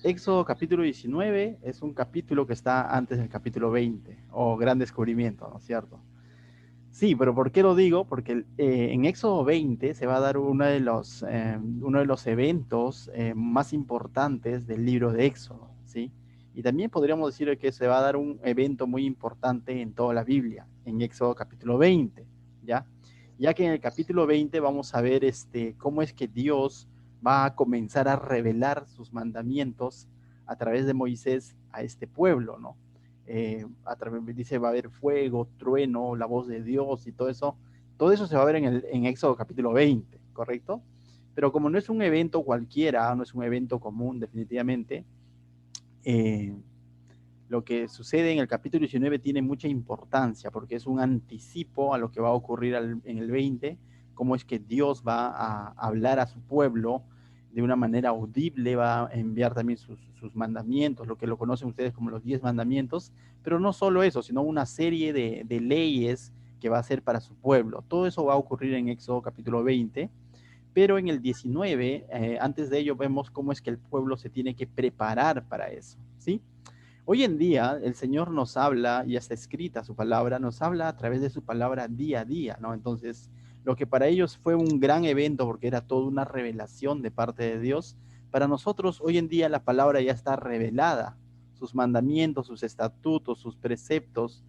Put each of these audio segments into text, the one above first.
Éxodo capítulo 19 es un capítulo que está antes del capítulo 20, o gran descubrimiento, ¿no es cierto? Sí, pero ¿por qué lo digo? Porque en Éxodo 20 se va a dar uno de los eventos más importantes del libro de Éxodo, ¿sí? Y también podríamos decir que se va a dar un evento muy importante en toda la Biblia, en Éxodo capítulo 20, ¿ya? Ya que en el capítulo 20 vamos a ver cómo es que Dios va a comenzar a revelar sus mandamientos a través de Moisés a este pueblo, ¿no? Dice va a haber fuego, trueno, la voz de Dios y todo eso se va a ver en Éxodo capítulo 20, ¿correcto? Pero como no es un evento cualquiera, no es un evento común definitivamente, eh, lo que sucede en el capítulo 19 tiene mucha importancia porque es un anticipo a lo que va a ocurrir en el 20, cómo es que Dios va a hablar a su pueblo de una manera audible, va a enviar también sus mandamientos, lo que lo conocen ustedes como los 10 mandamientos, pero no solo eso, sino una serie de leyes que va a hacer para su pueblo. Todo eso va a ocurrir en Éxodo capítulo 20, pero en el 19, antes de ello, vemos cómo es que el pueblo se tiene que preparar para eso, ¿sí? Hoy en día el Señor nos habla, y está escrita su palabra, nos habla a través de su palabra día a día, ¿no? Entonces, lo que para ellos fue un gran evento porque era toda una revelación de parte de Dios, para nosotros hoy en día la palabra ya está revelada, sus mandamientos, sus estatutos, sus preceptos,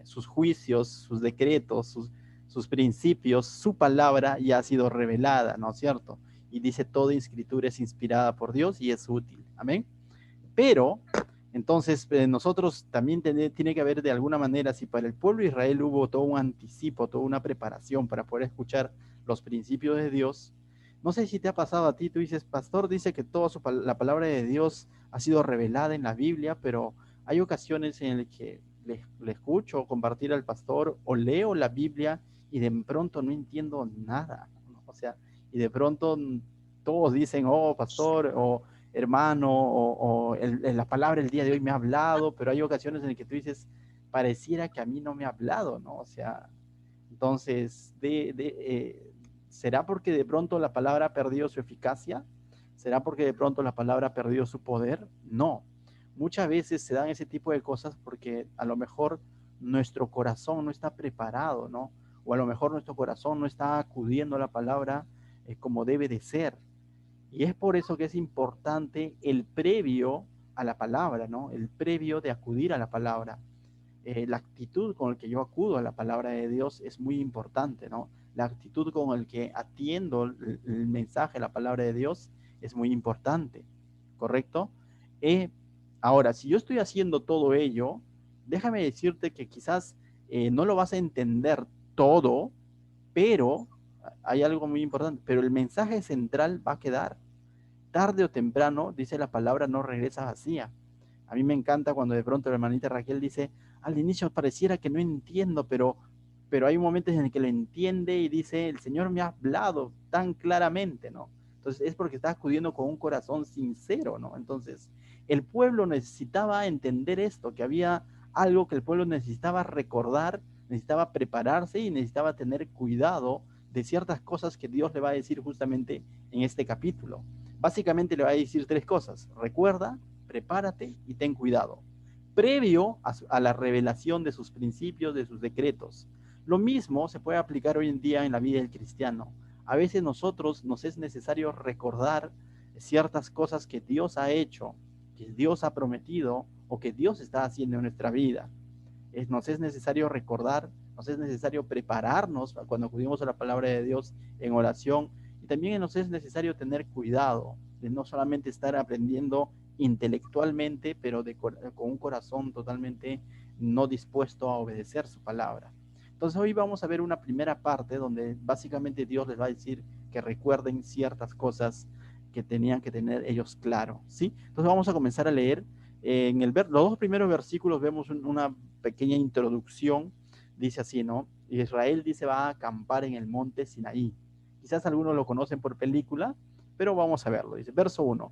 sus juicios, sus decretos, sus principios, su palabra ya ha sido revelada, ¿no es cierto? Y dice, toda escritura es inspirada por Dios y es útil. Amén. Pero entonces nosotros también tiene que haber de alguna manera, si para el pueblo de Israel hubo todo un anticipo, toda una preparación para poder escuchar los principios de Dios, no sé si te ha pasado a ti, tú dices, pastor dice que toda la palabra de Dios ha sido revelada en la Biblia, pero hay ocasiones en las que le escucho compartir al pastor o leo la Biblia y de pronto no entiendo nada, ¿no? O sea, y de pronto todos dicen, oh, pastor, o hermano, la palabra el día de hoy me ha hablado, pero hay ocasiones en las que tú dices, pareciera que a mí no me ha hablado, ¿no? O sea, entonces, ¿será porque de pronto la palabra ha perdido su eficacia? ¿Será porque de pronto la palabra ha perdido su poder? No. Muchas veces se dan ese tipo de cosas porque a lo mejor nuestro corazón no está preparado, ¿no? O a lo mejor nuestro corazón no está acudiendo a la palabra como debe de ser. Y es por eso que es importante el previo a la palabra, ¿no? El previo de acudir a la palabra. La actitud con la que yo acudo a la palabra de Dios es muy importante, ¿no? La actitud con la que atiendo el mensaje, la palabra de Dios, es muy importante, ¿correcto? Eh, Ahora, si yo estoy haciendo todo ello, déjame decirte que quizás no lo vas a entender todo, pero hay algo muy importante, pero el mensaje central va a quedar tarde o temprano, dice la palabra, no regresa vacía. A mí me encanta cuando de pronto la hermanita Raquel dice, al inicio pareciera que no entiendo, pero hay momentos en el que lo entiende y dice, el Señor me ha hablado tan claramente, ¿no? Entonces es porque está acudiendo con un corazón sincero, ¿no? Entonces el pueblo necesitaba entender esto, que había algo que el pueblo necesitaba recordar, necesitaba prepararse y necesitaba tener cuidado de ciertas cosas que Dios le va a decir justamente en este capítulo. Básicamente le va a decir tres cosas. Recuerda, prepárate y ten cuidado. Previo a la revelación de sus principios, de sus decretos. Lo mismo se puede aplicar hoy en día en la vida del cristiano. A veces nosotros nos es necesario recordar ciertas cosas que Dios ha hecho, que Dios ha prometido o que Dios está haciendo en nuestra vida. Nos es necesario recordar, nos es necesario prepararnos cuando acudimos a la palabra de Dios en oración y también nos es necesario tener cuidado de no solamente estar aprendiendo intelectualmente, pero con un corazón totalmente no dispuesto a obedecer su palabra. Entonces hoy vamos a ver una primera parte donde básicamente Dios les va a decir que recuerden ciertas cosas que tenían que tener ellos claro, ¿sí? Entonces vamos a comenzar a leer. Los dos primeros versículos vemos una pequeña introducción, dice así, ¿no? Israel dice va a acampar en el monte Sinaí. Quizás algunos lo conocen por película, pero vamos a verlo. Dice, verso 1.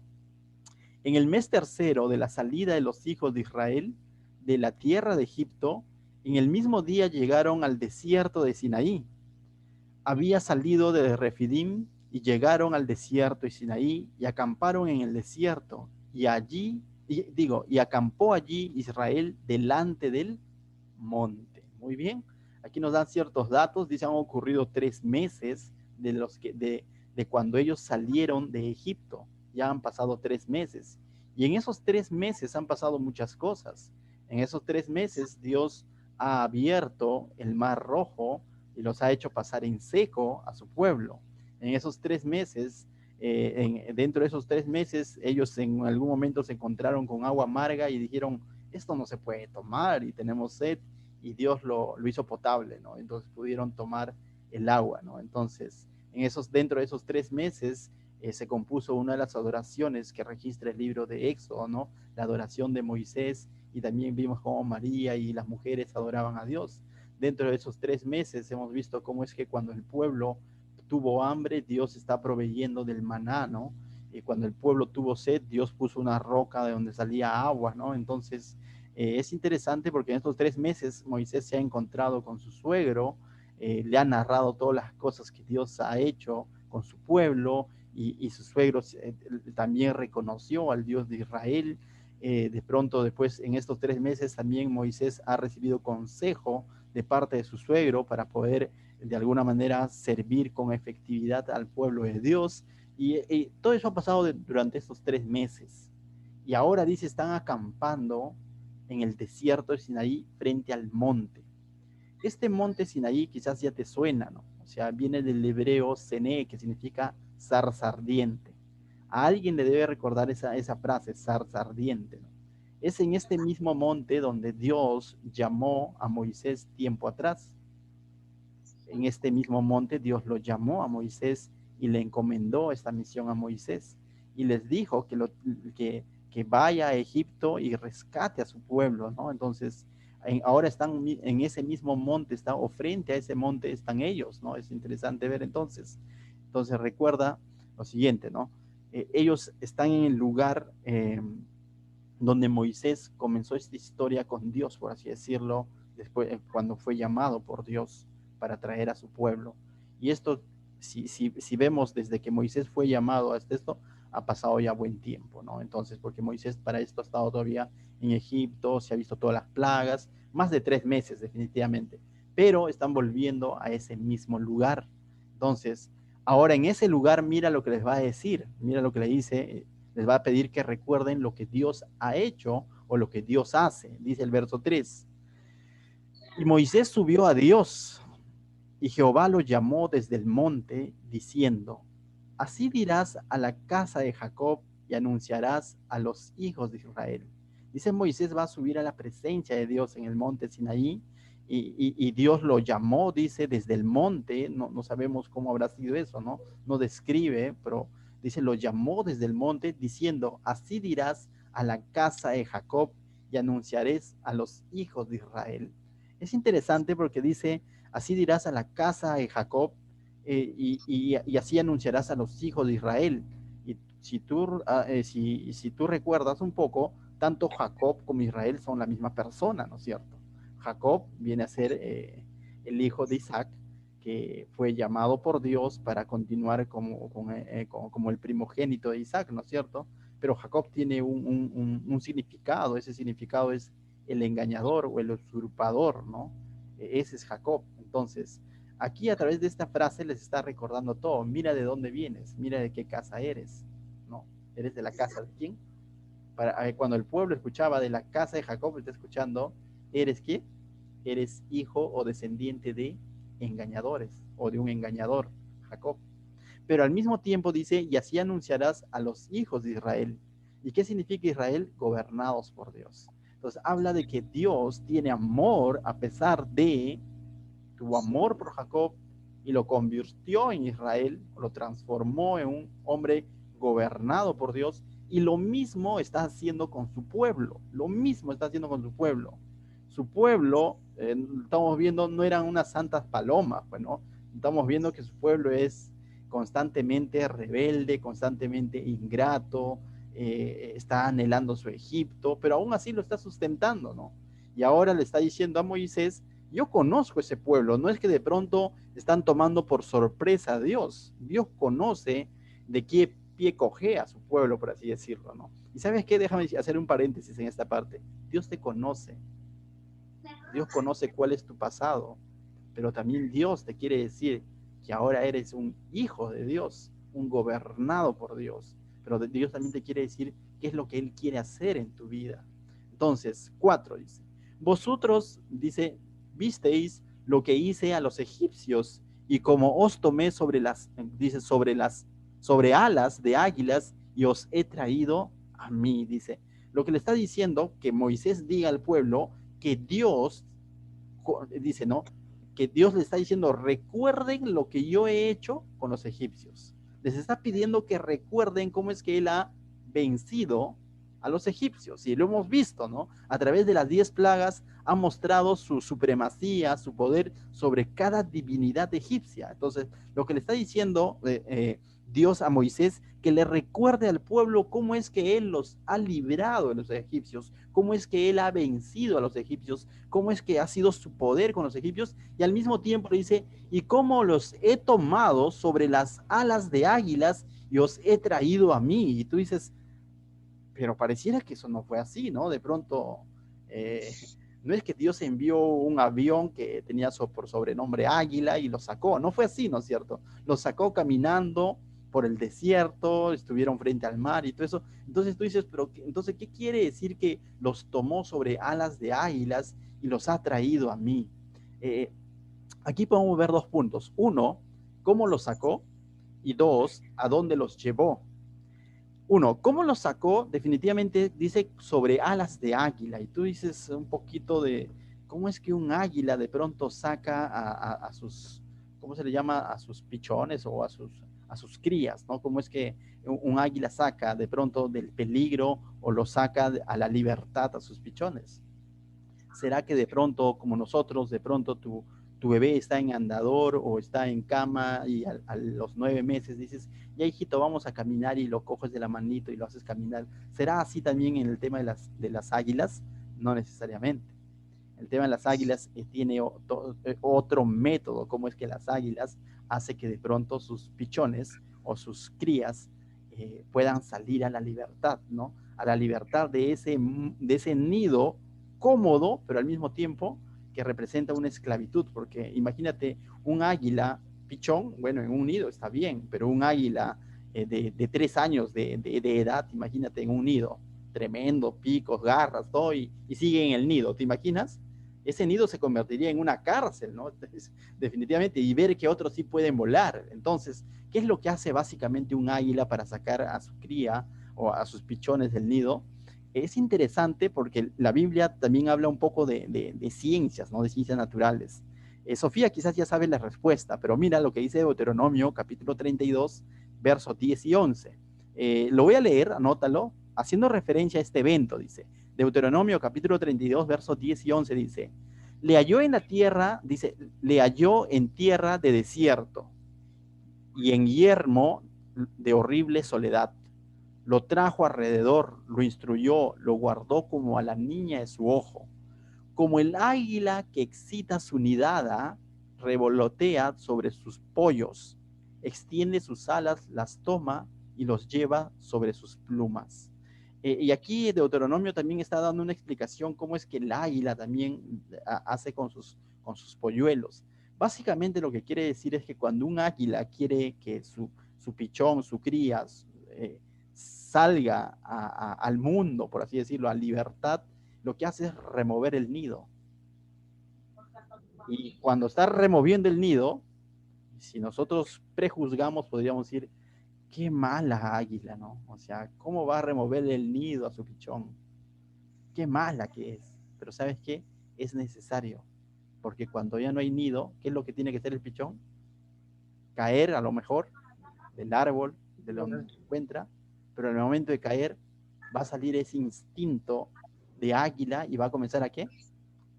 En el mes tercero de la salida de los hijos de Israel de la tierra de Egipto, en el mismo día llegaron al desierto de Sinaí. Había salido de Refidim y llegaron al desierto de Sinaí y acamparon en el desierto. y acampó allí Israel delante del monte. Muy bien, aquí nos dan ciertos datos, dice han ocurrido 3 meses de cuando ellos salieron de Egipto, ya han pasado 3 meses, y en esos 3 meses han pasado muchas cosas. En esos 3 meses Dios ha abierto el mar rojo y los ha hecho pasar en seco a su pueblo. En esos 3 meses, dentro de esos 3 meses, ellos en algún momento se encontraron con agua amarga y dijeron, esto no se puede tomar y tenemos sed, y Dios lo hizo potable, ¿no? Entonces pudieron tomar el agua, ¿no? Entonces, dentro de esos 3 meses, se compuso una de las adoraciones que registra el libro de Éxodo, ¿no? La adoración de Moisés, y también vimos cómo María y las mujeres adoraban a Dios. Dentro de esos 3 meses hemos visto cómo es que cuando el pueblo tuvo hambre, Dios está proveyendo del maná, ¿no? Y cuando el pueblo tuvo sed, Dios puso una roca de donde salía agua, ¿no? Entonces, es interesante porque en estos 3 meses Moisés se ha encontrado con su suegro, le ha narrado todas las cosas que Dios ha hecho con su pueblo, y su suegro también reconoció al Dios de Israel. De pronto después en estos 3 meses también Moisés ha recibido consejo de parte de su suegro para poder de alguna manera servir con efectividad al pueblo de Dios, y todo eso ha pasado durante estos 3 meses, y ahora dice están acampando en el desierto de Sinaí frente al monte. Este monte Sinaí quizás ya te suena, ¿no? O sea, viene del hebreo Sené, que significa zarza ardiente. A alguien le debe recordar esa frase, zarza ardiente, ¿no? Es en este mismo monte donde Dios llamó a Moisés tiempo atrás. En este mismo monte Dios lo llamó a Moisés y le encomendó esta misión a Moisés. Y les dijo que vaya a Egipto y rescate a su pueblo, ¿no? Entonces, ahora están en ese mismo monte, o frente a ese monte están ellos, ¿no? Es interesante ver entonces. Entonces recuerda lo siguiente, ¿no? Ellos están en el lugar donde Moisés comenzó esta historia con Dios, por así decirlo, después, cuando fue llamado por Dios para traer a su pueblo. Y esto, si vemos desde que Moisés fue llamado hasta esto, ha pasado ya buen tiempo, ¿no? Entonces, porque Moisés para esto ha estado todavía en Egipto, se ha visto todas las plagas, más de 3 meses definitivamente, pero están volviendo a ese mismo lugar. Entonces, ahora en ese lugar, mira lo que les va a decir, mira lo que le dice, les va a pedir que recuerden lo que Dios ha hecho o lo que Dios hace. Dice el verso 3. Y Moisés subió a Dios, y Jehová lo llamó desde el monte, diciendo, así dirás a la casa de Jacob y anunciarás a los hijos de Israel. Dice Moisés va a subir a la presencia de Dios en el monte Sinaí, y Dios lo llamó, dice, desde el monte. No sabemos cómo habrá sido eso, no describe, pero dice, lo llamó desde el monte, diciendo, así dirás a la casa de Jacob y anunciarás a los hijos de Israel. Es interesante porque dice, así dirás a la casa de Jacob, y así anunciarás a los hijos de Israel. Y si tú recuerdas un poco, tanto Jacob como Israel son la misma persona, ¿no es cierto? Jacob viene a ser el hijo de Isaac, que fue llamado por Dios para continuar como el primogénito de Isaac, ¿no es cierto? Pero Jacob tiene un significado, ese significado es el engañador o el usurpador, ¿no? Ese es Jacob. Entonces, aquí a través de esta frase les está recordando todo. Mira de dónde vienes, mira de qué casa eres, ¿no? ¿Eres de la casa de quién? Cuando el pueblo escuchaba de la casa de Jacob, está escuchando, ¿eres qué? Eres hijo o descendiente de engañadores o de un engañador, Jacob. Pero al mismo tiempo dice, y así anunciarás a los hijos de Israel. ¿Y qué significa Israel? Gobernados por Dios. Entonces habla de que Dios tiene amor a pesar de tuvo amor por Jacob y lo convirtió en Israel, lo transformó en un hombre gobernado por Dios, y lo mismo está haciendo con su pueblo, lo mismo está haciendo con su pueblo. Su pueblo, estamos viendo, no eran unas santas palomas, pues, ¿no? Estamos viendo que su pueblo es constantemente rebelde, constantemente ingrato, está anhelando su Egipto, pero aún así lo está sustentando, ¿no? Y ahora le está diciendo a Moisés, yo conozco ese pueblo, no es que de pronto están tomando por sorpresa a Dios. Dios conoce de qué pie cojea a su pueblo, por así decirlo, ¿no? Y ¿sabes qué? Déjame hacer un paréntesis en esta parte. Dios te conoce. Dios conoce cuál es tu pasado, pero también Dios te quiere decir que ahora eres un hijo de Dios, un gobernado por Dios, pero Dios también te quiere decir qué es lo que Él quiere hacer en tu vida. Entonces, 4 dice, vosotros, dice, visteis lo que hice a los egipcios y como os tomé sobre las, dice, sobre alas de águilas y os he traído a mí, dice. Lo que le está diciendo que Moisés diga al pueblo que Dios, dice, ¿no? Que Dios le está diciendo, recuerden lo que yo he hecho con los egipcios. Les está pidiendo que recuerden cómo es que Él ha vencido a los egipcios. Y lo hemos visto, ¿no? A través de las 10 plagas ha mostrado su supremacía, su poder sobre cada divinidad egipcia. Entonces, lo que le está diciendo Dios a Moisés, que le recuerde al pueblo cómo es que Él los ha librado de los egipcios, cómo es que Él ha vencido a los egipcios, cómo es que ha sido su poder con los egipcios, y al mismo tiempo le dice, y cómo los he tomado sobre las alas de águilas y os he traído a mí. Y tú dices, pero pareciera que eso no fue así, ¿no? De pronto, no es que Dios envió un avión que tenía por sobrenombre Águila y lo sacó, no fue así, ¿no es cierto? Lo sacó caminando por el desierto, estuvieron frente al mar y todo eso. Entonces tú dices, pero entonces, ¿qué quiere decir que los tomó sobre alas de águilas y los ha traído a mí? Aquí podemos ver 2 puntos. 1, ¿cómo los sacó? Y 2, ¿a dónde los llevó? 1, ¿cómo los sacó? Definitivamente dice sobre alas de águila. Y tú dices un poquito de cómo es que un águila de pronto saca a sus, ¿cómo se le llama? A sus pichones o a sus crías, ¿no? ¿Cómo es que un águila saca de pronto del peligro o lo saca a la libertad a sus pichones? ¿Será que de pronto, como nosotros, de pronto tu bebé está en andador o está en cama y a los 9 meses dices, ya hijito, vamos a caminar y lo coges de la manito y lo haces caminar? ¿Será así también en el tema de las águilas? No necesariamente. El tema de las águilas tiene otro método, como es que las águilas hace que de pronto sus pichones o sus crías puedan salir a la libertad, ¿no? A la libertad de ese nido cómodo, pero al mismo tiempo que representa una esclavitud, porque imagínate un águila pichón, bueno, en un nido está bien, pero un águila de 3 años de edad, imagínate en un nido, tremendo, picos, garras, todo, y sigue en el nido, ¿te imaginas? Ese nido se convertiría en una cárcel, ¿no? Entonces, definitivamente, y ver que otros sí pueden volar. Entonces, ¿qué es lo que hace básicamente un águila para sacar a su cría o a sus pichones del nido? Es interesante porque la Biblia también habla un poco de ciencias, ¿no? De ciencias naturales. Sofía quizás ya sabe la respuesta, pero mira lo que dice Deuteronomio capítulo 32, versos 10 y 11. Lo voy a leer, anótalo, haciendo referencia a este evento, dice. Deuteronomio capítulo 32, versos 10 y 11 dice, le halló en la tierra, dice, le halló en tierra de desierto y en yermo de horrible soledad. Lo trajo alrededor, lo instruyó, lo guardó como a la niña de su ojo. Como el águila que excita su nidada, revolotea sobre sus pollos, extiende sus alas, las toma y los lleva sobre sus plumas. Y aquí Deuteronomio también está dando una explicación cómo es que el águila también hace con sus polluelos. Básicamente lo que quiere decir es que cuando un águila quiere que su pichón, su cría, salga al mundo, por así decirlo, a libertad, lo que hace es remover el nido. Y cuando está removiendo el nido, si nosotros prejuzgamos, podríamos decir, qué mala águila, ¿no? O sea, ¿cómo va a remover el nido a su pichón? Qué mala que es. Pero ¿sabes qué? Es necesario. Porque cuando ya no hay nido, ¿qué es lo que tiene que hacer el pichón? Caer a lo mejor del árbol, de donde se encuentra, pero en el momento de caer va a salir ese instinto de águila y va a comenzar a ¿qué?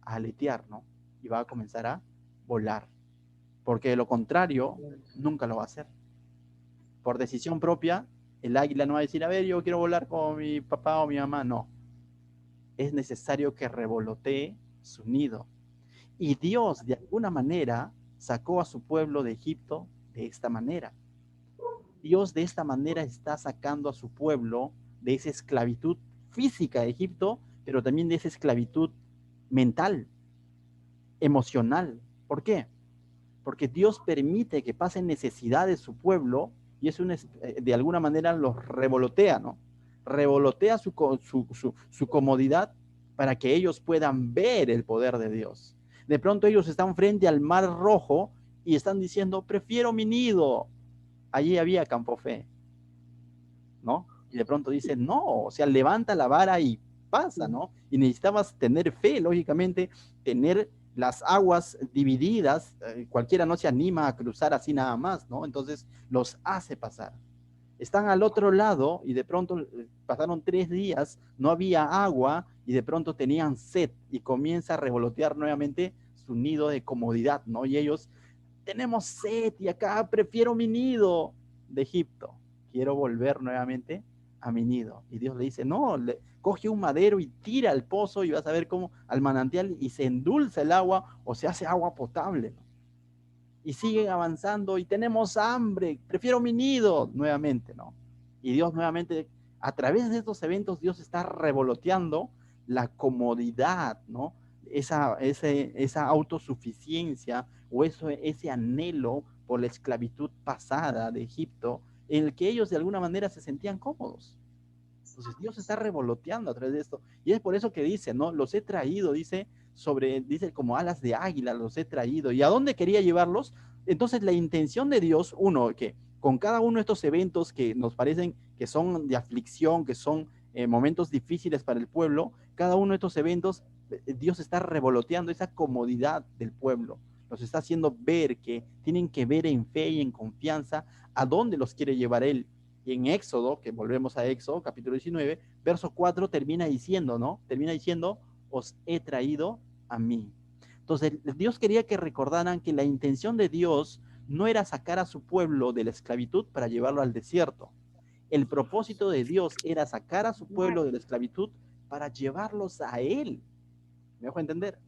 A aletear, ¿no? Y va a comenzar a volar. Porque de lo contrario, nunca lo va a hacer. Por decisión propia, el águila no va a decir, a ver, yo quiero volar como mi papá o mi mamá. No. Es necesario que revolotee su nido. Y Dios, de alguna manera, sacó a su pueblo de Egipto de esta manera. Dios de esta manera está sacando a su pueblo de esa esclavitud física de Egipto, pero también de esa esclavitud mental, emocional. ¿Por qué? Porque Dios permite que pasen necesidades su pueblo y eso de alguna manera los revolotea, ¿no? Revolotea su comodidad para que ellos puedan ver el poder de Dios. De pronto ellos están frente al Mar Rojo y están diciendo, prefiero mi nido. Allí había Campo Fe, ¿no? Y de pronto dicen, no, o sea, levanta la vara y pasa, ¿no? Y necesitabas tener fe, lógicamente, tener las aguas divididas, cualquiera no se anima a cruzar así nada más, ¿no? Entonces los hace pasar. Están al otro lado y de pronto pasaron 3 días, no había agua y de pronto tenían sed y comienza a revolotear nuevamente su nido de comodidad, ¿no? Y ellos, tenemos sed y acá prefiero mi nido de Egipto, quiero volver nuevamente a mi nido. Y Dios le dice, no, coge un madero y tira al pozo y vas a ver cómo al manantial y se endulza el agua o se hace agua potable, ¿no? Y siguen avanzando y tenemos hambre, prefiero mi nido nuevamente, ¿no? Y Dios nuevamente, a través de estos eventos, Dios está revoloteando la comodidad, ¿no? Esa autosuficiencia o ese anhelo por la esclavitud pasada de Egipto, en el que ellos de alguna manera se sentían cómodos. Entonces Dios está revoloteando a través de esto. Y es por eso que dice, ¿no? Los he traído, dice, dice como alas de águila, los he traído. ¿Y a dónde quería llevarlos? Entonces la intención de Dios, uno, que con cada uno de estos eventos que nos parecen que son de aflicción, que son momentos difíciles para el pueblo, cada uno de estos eventos, Dios está revoloteando esa comodidad del pueblo. Los está haciendo ver que tienen que ver en fe y en confianza a dónde los quiere llevar Él. Y en Éxodo, que volvemos a Éxodo, capítulo 19, verso 4, termina diciendo, ¿no? Termina diciendo, os he traído a mí. Entonces, Dios quería que recordaran que la intención de Dios no era sacar a su pueblo de la esclavitud para llevarlo al desierto. El propósito de Dios era sacar a su pueblo de la esclavitud para llevarlos a Él. ¿Me dejo entender?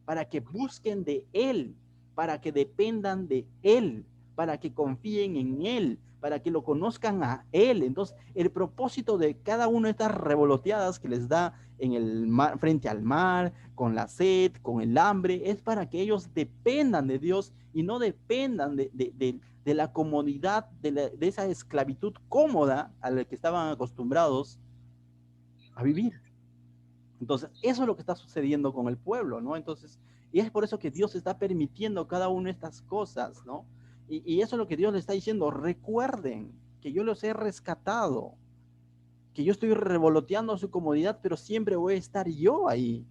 Para que busquen de Él, para que dependan de Él, para que confíen en Él, para que lo conozcan a Él. Entonces, el propósito de cada una de estas revoloteadas que les da en el mar, frente al mar, con la sed, con el hambre, es para que ellos dependan de Dios y no dependan de la comodidad, de esa esclavitud cómoda a la que estaban acostumbrados a vivir. Entonces, eso es lo que está sucediendo con el pueblo, ¿no? Entonces, y es por eso que Dios está permitiendo cada una de estas cosas, ¿no? Y eso es lo que Dios le está diciendo, recuerden que yo los he rescatado, que yo estoy revoloteando su comodidad, pero siempre voy a estar yo ahí.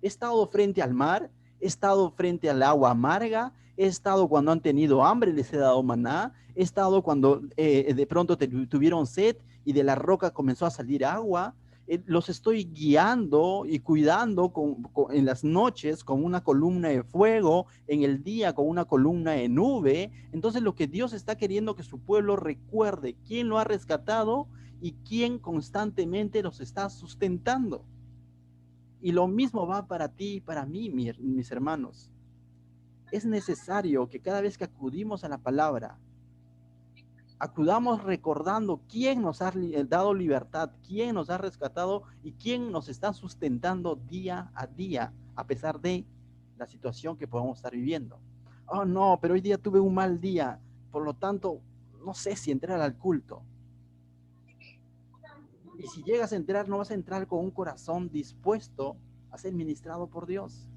He estado frente al mar, he estado frente al agua amarga, he estado cuando han tenido hambre, les he dado maná, he estado cuando de pronto tuvieron sed y de la roca comenzó a salir agua. Los estoy guiando y cuidando en las noches con una columna de fuego, en el día con una columna de nube. Entonces lo que Dios está queriendo que su pueblo recuerde, quién lo ha rescatado y quién constantemente los está sustentando. Y lo mismo va para ti y para mí, mis hermanos. Es necesario que cada vez que acudimos a la palabra, acudamos recordando quién nos ha dado libertad, quién nos ha rescatado y quién nos está sustentando día a día, a pesar de la situación que podamos estar viviendo. Oh, no, pero hoy día tuve un mal día, por lo tanto, no sé si entrar al culto. Y si llegas a entrar, no vas a entrar con un corazón dispuesto a ser ministrado por Dios.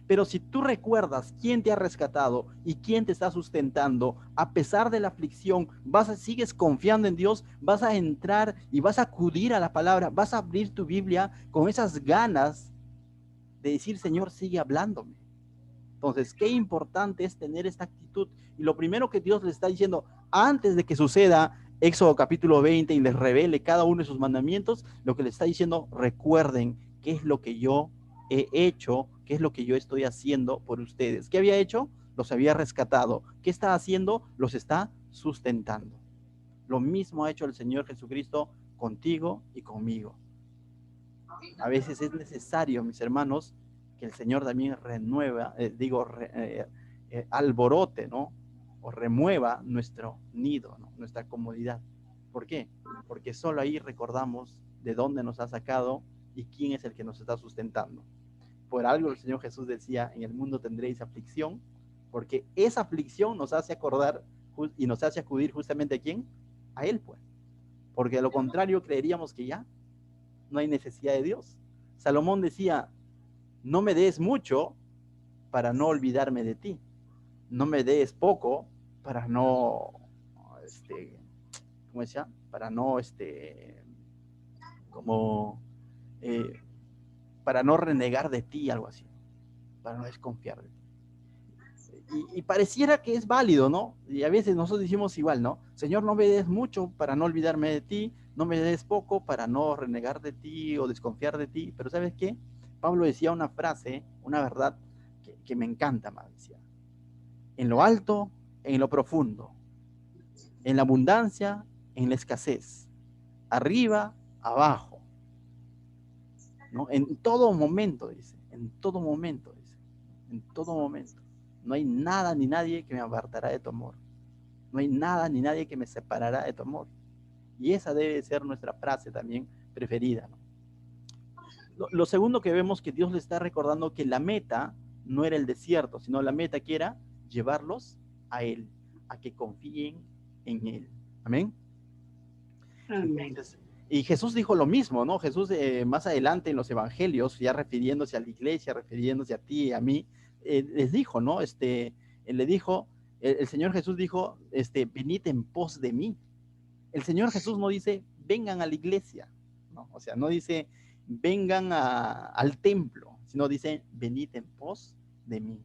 Pero si tú recuerdas quién te ha rescatado y quién te está sustentando, a pesar de la aflicción, sigues confiando en Dios, vas a entrar y vas a acudir a la palabra, vas a abrir tu Biblia con esas ganas de decir, Señor, sigue hablándome. Entonces, qué importante es tener esta actitud. Y lo primero que Dios le está diciendo, antes de que suceda Éxodo capítulo 20 y les revele cada uno de sus mandamientos, lo que le está diciendo, recuerden qué es lo que yo he hecho, qué es lo que yo estoy haciendo por ustedes. ¿Qué había hecho? Los había rescatado. ¿Qué está haciendo? Los está sustentando. Lo mismo ha hecho el Señor Jesucristo contigo y conmigo. A veces es necesario, mis hermanos, que el Señor también alborote, ¿no? O remueva nuestro nido, ¿no? Nuestra comodidad. ¿Por qué? Porque solo ahí recordamos de dónde nos ha sacado y quién es el que nos está sustentando. Por algo el Señor Jesús decía, en el mundo tendréis aflicción, porque esa aflicción nos hace acordar y nos hace acudir justamente a quién, a Él, pues. Porque de lo contrario creeríamos que ya no hay necesidad de Dios. Salomón decía, no me des mucho para no olvidarme de ti, no me des poco para no, ¿cómo decía? Para no, como, eh, para no renegar de ti, algo así, para no desconfiar de ti. Y pareciera que es válido, ¿no? Y a veces nosotros decimos igual, ¿no? Señor, no me des mucho para no olvidarme de ti, no me des poco para no renegar de ti o desconfiar de ti, pero ¿sabes qué? Pablo decía una frase, una verdad que me encanta más, decía, en lo alto, en lo profundo, en la abundancia, en la escasez, arriba, abajo, ¿no? En todo momento, dice, en todo momento, dice, en todo momento. No hay nada ni nadie que me apartará de tu amor. No hay nada ni nadie que me separará de tu amor. Y esa debe ser nuestra frase también preferida, ¿no? Lo segundo que vemos que Dios le está recordando que la meta no era el desierto, sino la meta que era llevarlos a Él, a que confíen en Él. Amén. Amén. Entonces, y Jesús dijo lo mismo, ¿no? Jesús más adelante en los evangelios, ya refiriéndose a la iglesia, refiriéndose a ti y a mí, les dijo, ¿no? Le dijo, el Señor Jesús dijo, venid en pos de mí. El Señor Jesús no dice, vengan a la iglesia, ¿no? O sea, no dice, vengan al templo, sino dice, venid en pos de mí.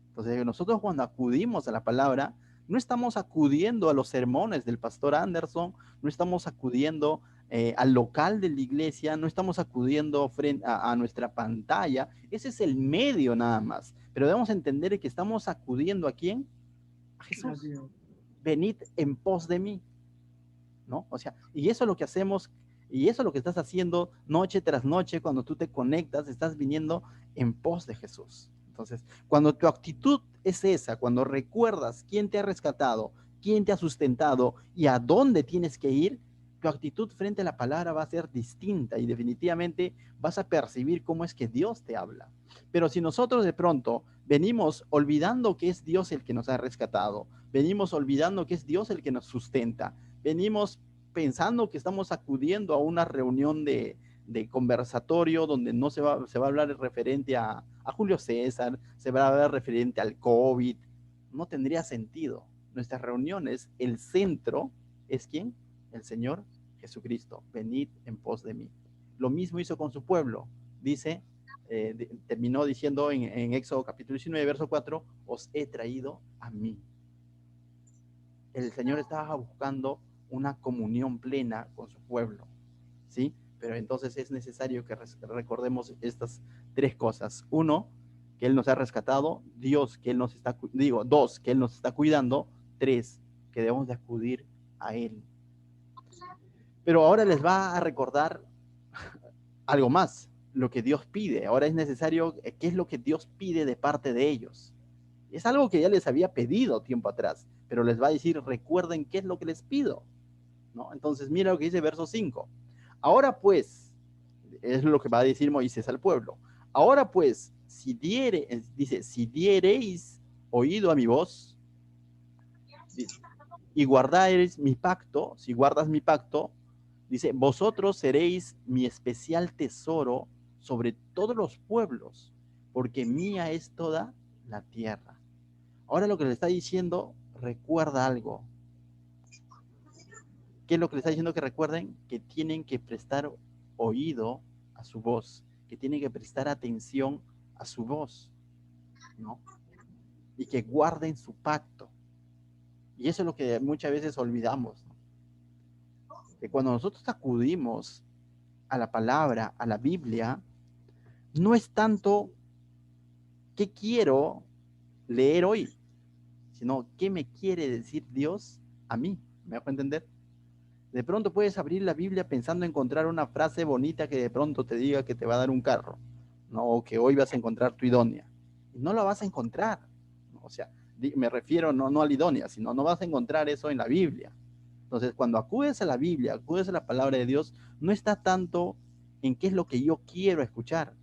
Entonces, nosotros cuando acudimos a la palabra, no estamos acudiendo a los sermones del pastor Anderson, no estamos acudiendo al local de la iglesia, no estamos acudiendo a nuestra pantalla. Ese es el medio nada más. Pero debemos entender que estamos acudiendo ¿a quién? A Jesús. Venid en pos de mí, ¿no? O sea, y eso es lo que hacemos, y eso es lo que estás haciendo noche tras noche cuando tú te conectas, estás viniendo en pos de Jesús. Entonces, cuando tu actitud es esa, cuando recuerdas quién te ha rescatado, quién te ha sustentado y a dónde tienes que ir, tu actitud frente a la palabra va a ser distinta y definitivamente vas a percibir cómo es que Dios te habla. Pero si nosotros de pronto venimos olvidando que es Dios el que nos ha rescatado, venimos olvidando que es Dios el que nos sustenta, venimos pensando que estamos acudiendo a una reunión de conversatorio donde no se va a hablar referente a Julio César, se va a hablar referente al COVID, no tendría sentido. Nuestras reuniones, el centro es ¿quién? El Señor Jesucristo. Venid en pos de mí. Lo mismo hizo con su pueblo. Dice, terminó diciendo en Éxodo capítulo 19, verso 4, os he traído a mí. El Señor estaba buscando una comunión plena con su pueblo, ¿sí? Pero entonces es necesario que recordemos estas tres cosas. Uno, que Él nos ha rescatado. Dios, que Él nos está, dos, que Él nos está cuidando. Tres, que debemos de acudir a Él. Pero ahora les va a recordar algo más, lo que Dios pide. Ahora es necesario, ¿qué es lo que Dios pide de parte de ellos? Es algo que ya les había pedido tiempo atrás, pero les va a decir, recuerden qué es lo que les pido, ¿no? Entonces, mira lo que dice verso 5. Ahora pues, es lo que va a decir Moisés al pueblo. Ahora pues, dice, si diereis oído a mi voz y guardaréis mi pacto, si guardas mi pacto, dice, vosotros seréis mi especial tesoro sobre todos los pueblos, porque mía es toda la tierra. Ahora lo que le está diciendo, recuerda algo. ¿Qué es lo que le está diciendo que recuerden? Que tienen que prestar oído a su voz, que tienen que prestar atención a su voz, ¿no? Y que guarden su pacto. Y eso es lo que muchas veces olvidamos, ¿no? Que cuando nosotros acudimos a la palabra, a la Biblia, no es tanto qué quiero leer hoy, sino qué me quiere decir Dios a mí. ¿Me hago entender? De pronto puedes abrir la Biblia pensando encontrar una frase bonita que de pronto te diga que te va a dar un carro, ¿no? O que hoy vas a encontrar tu idónea. Y no la vas a encontrar, ¿no? O sea, me refiero no a la idónea, sino no vas a encontrar eso en la Biblia. Entonces, cuando acudes a la Biblia, acudes a la palabra de Dios, no está tanto en qué es lo que yo quiero escuchar,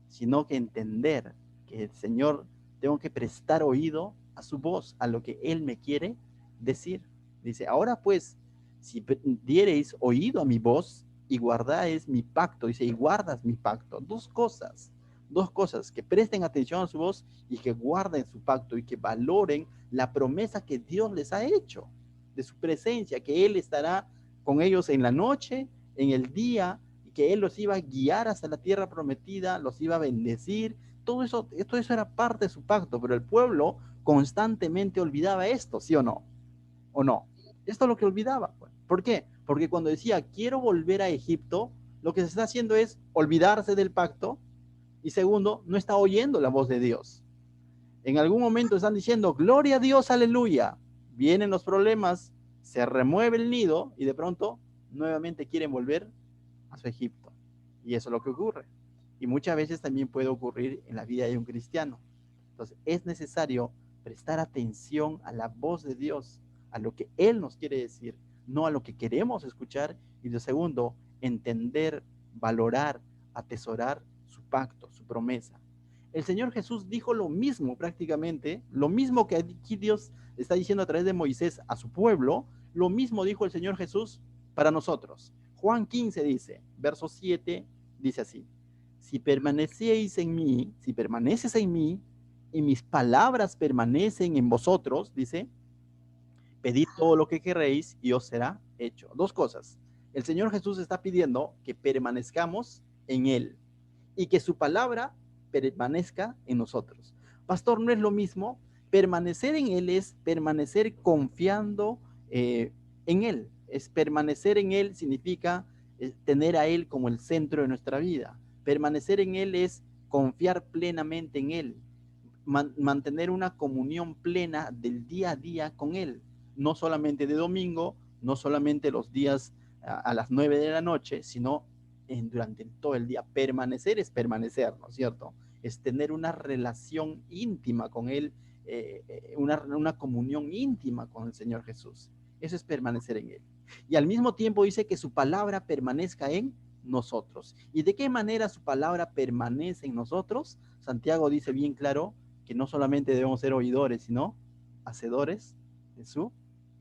sino que entender que el Señor, tengo que prestar oído a su voz, a lo que Él me quiere decir. Dice, ahora pues, si diereis oído a mi voz y guardáis mi pacto, dice, y guardas mi pacto, dos cosas, que presten atención a su voz y que guarden su pacto y que valoren la promesa que Dios les ha hecho de su presencia, que Él estará con ellos en la noche, en el día, y que Él los iba a guiar hasta la tierra prometida, los iba a bendecir. Todo eso era parte de su pacto, pero el pueblo constantemente olvidaba esto, ¿sí o no? ¿O no? Esto es lo que olvidaba. ¿Por qué? Porque cuando decía, quiero volver a Egipto, lo que se está haciendo es olvidarse del pacto y segundo, no está oyendo la voz de Dios. En algún momento están diciendo, gloria a Dios, aleluya. Vienen los problemas, se remueve el nido y de pronto nuevamente quieren volver a su Egipto. Y eso es lo que ocurre. Y muchas veces también puede ocurrir en la vida de un cristiano. Entonces es necesario prestar atención a la voz de Dios, a lo que Él nos quiere decir, no a lo que queremos escuchar. Y de segundo, entender, valorar, atesorar su pacto, su promesa. El Señor Jesús dijo lo mismo prácticamente, lo mismo que aquí Dios está diciendo a través de Moisés a su pueblo, lo mismo dijo el Señor Jesús para nosotros. Juan 15 dice, verso 7, dice así, si permanecéis en mí, si permaneces en mí, y mis palabras permanecen en vosotros, dice, pedid todo lo que queréis y os será hecho. Dos cosas. El Señor Jesús está pidiendo que permanezcamos en Él y que su palabra permanezca en nosotros. Pastor, no es lo mismo. Permanecer en Él es permanecer confiando en Él. Es permanecer en Él significa tener a Él como el centro de nuestra vida. Permanecer en Él es confiar plenamente en Él, mantener una comunión plena del día a día con Él, no solamente de domingo, no solamente los días a las 9 de la noche, sino durante todo el día. Permanecer es permanecer, ¿no es cierto? Es tener una relación íntima con Él, una comunión íntima con el Señor Jesús. Eso es permanecer en Él. Y al mismo tiempo dice que su palabra permanezca en nosotros. ¿Y de qué manera su palabra permanece en nosotros? Santiago dice bien claro que no solamente debemos ser oidores, sino hacedores de su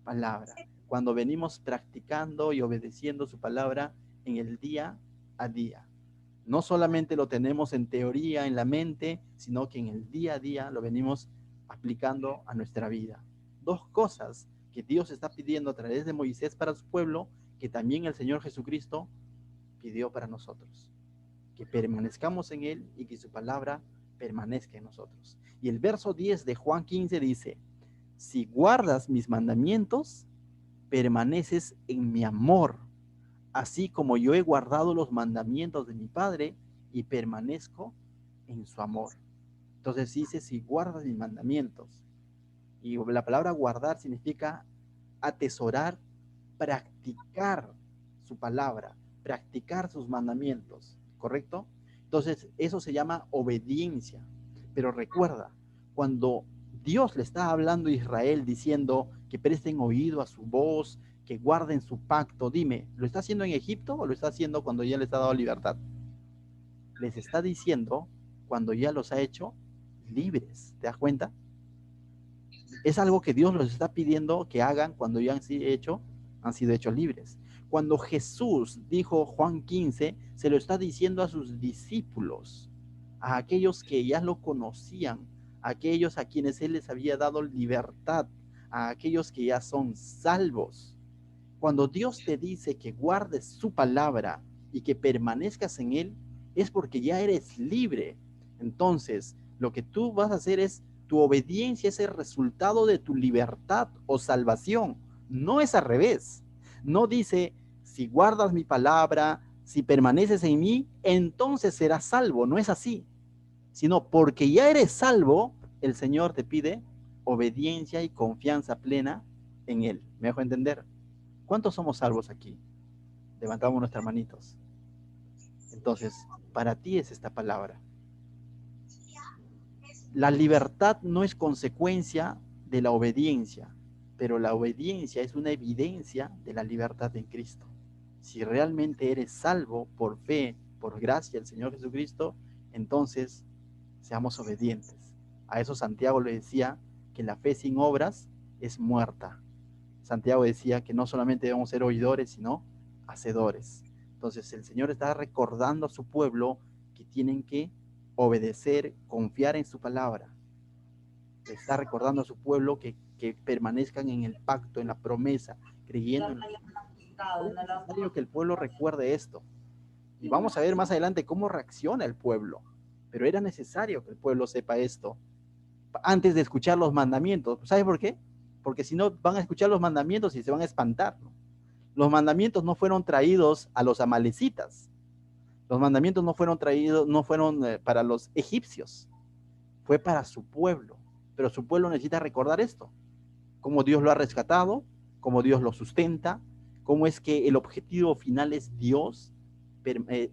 palabra. Cuando venimos practicando y obedeciendo su palabra en el día a día. No solamente lo tenemos en teoría, en la mente, sino que en el día a día lo venimos aplicando a nuestra vida. Dos cosas que Dios está pidiendo a través de Moisés para su pueblo, que también el Señor Jesucristo pidió para nosotros. Que permanezcamos en Él y que su palabra permanezca en nosotros. Y el verso 10 de Juan 15 dice, si guardas mis mandamientos, permaneces en mi amor, así como yo he guardado los mandamientos de mi Padre y permanezco en su amor. Entonces dice, si guardas mis mandamientos. Y la palabra guardar significa atesorar, practicar su palabra, practicar sus mandamientos, ¿correcto? Entonces eso se llama obediencia. Pero recuerda, cuando Dios le está hablando a Israel diciendo que presten oído a su voz, que guarden su pacto, dime, ¿lo está haciendo en Egipto o lo está haciendo cuando ya les ha dado libertad? Les está diciendo cuando ya los ha hecho libres, ¿te das cuenta? Es algo que Dios los está pidiendo que hagan cuando ya han sido hechos libres. Cuando Jesús dijo Juan 15, se lo está diciendo a sus discípulos, a aquellos que ya lo conocían, a aquellos a quienes Él les había dado libertad, a aquellos que ya son salvos. Cuando Dios te dice que guardes su palabra y que permanezcas en Él, es porque ya eres libre. Entonces, lo que tú vas a hacer es, tu obediencia es el resultado de tu libertad o salvación. No es al revés. No dice, si guardas mi palabra, si permaneces en mí, entonces serás salvo. No es así. Sino porque ya eres salvo, el Señor te pide obediencia y confianza plena en Él. ¿Me dejo entender? ¿Cuántos somos salvos aquí? Levantamos nuestras manitos. Entonces, para ti es esta palabra. La libertad no es consecuencia de la obediencia. pero la obediencia es una evidencia de la libertad en Cristo. Si realmente eres salvo por fe, por gracia del Señor Jesucristo, entonces seamos obedientes. A eso Santiago le decía que la fe sin obras es muerta. Santiago decía que no solamente debemos ser oidores, sino hacedores. Entonces el Señor está recordando a su pueblo que tienen que obedecer, confiar en su palabra. Le está recordando a su pueblo que permanezcan en el pacto, en la promesa, creyendo en es necesario que el pueblo recuerde esto. Y vamos a ver más adelante cómo reacciona el pueblo. Pero era necesario que el pueblo sepa esto antes de escuchar los mandamientos. ¿Sabes por qué? Porque si no, van a escuchar los mandamientos y se van a espantar, ¿no? Los mandamientos no fueron traídos a los amalecitas. Los mandamientos no fueron traídos, no fueron para los egipcios. Fue para su pueblo. Pero su pueblo necesita recordar esto. Cómo Dios lo ha rescatado, cómo Dios lo sustenta, cómo es que el objetivo final es Dios,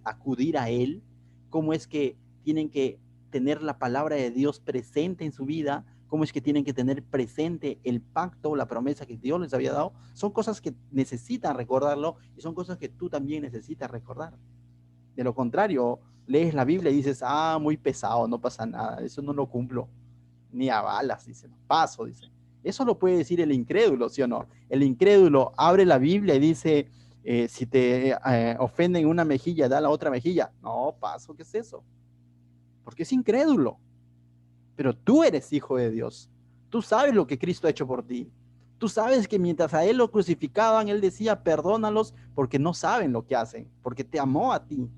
acudir a Él, cómo es que tienen que tener la palabra de Dios presente en su vida, cómo es que tienen que tener presente el pacto, la promesa que Dios les había dado. Son cosas que necesitan recordarlo y son cosas que tú también necesitas recordar. De lo contrario, lees la Biblia y dices, muy pesado, no pasa nada, eso no lo cumplo, ni a balas, dice, no paso, dice. Eso lo puede decir el incrédulo, ¿sí o no? El incrédulo abre la Biblia y dice, si te ofenden una mejilla, da la otra mejilla. No, paso, ¿qué es eso? Porque es incrédulo. Pero tú eres hijo de Dios. Tú sabes lo que Cristo ha hecho por ti. Tú sabes que mientras a Él lo crucificaban, Él decía, perdónalos porque no saben lo que hacen, porque te amó a ti.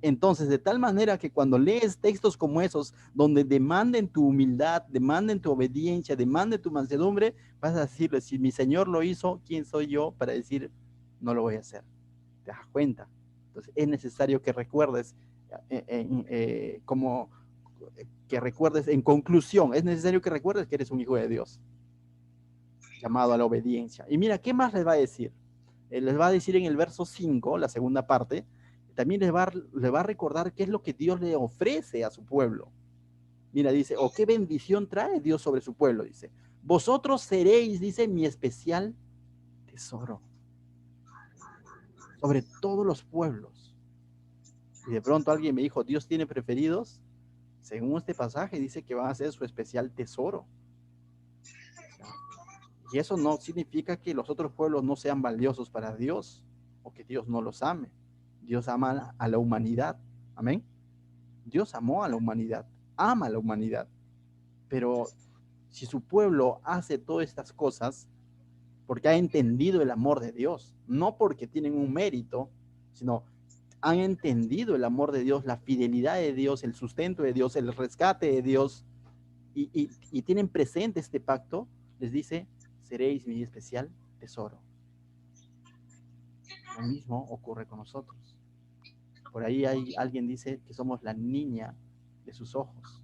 Entonces, de tal manera que cuando lees textos como esos, donde demanden tu humildad, demanden tu obediencia, demanden tu mansedumbre, vas a decirle, si mi Señor lo hizo, ¿quién soy yo para decir, no lo voy a hacer? ¿Te das cuenta? Entonces, es necesario que recuerdes, como que recuerdes en conclusión, es necesario que recuerdes que eres un hijo de Dios, llamado a la obediencia. Y mira, ¿qué más les va a decir? Les va a decir en el verso 5, la segunda parte, también les va a recordar qué es lo que Dios le ofrece a su pueblo. Mira, dice, qué bendición trae Dios sobre su pueblo, dice. Vosotros seréis, dice, mi especial tesoro sobre todos los pueblos. Y de pronto alguien me dijo, ¿Dios tiene preferidos? Según este pasaje dice que van a ser su especial tesoro. Y eso no significa que los otros pueblos no sean valiosos para Dios o que Dios no los ame. Dios ama a la humanidad. Amén. Dios amó a la humanidad, ama a la humanidad. Pero si su pueblo hace todas estas cosas, porque ha entendido el amor de Dios, no porque tienen un mérito, sino han entendido el amor de Dios, la fidelidad de Dios, el sustento de Dios, el rescate de Dios, y tienen presente este pacto, les dice, seréis mi especial tesoro. Lo mismo ocurre con nosotros. Por ahí alguien dice que somos la niña de sus ojos.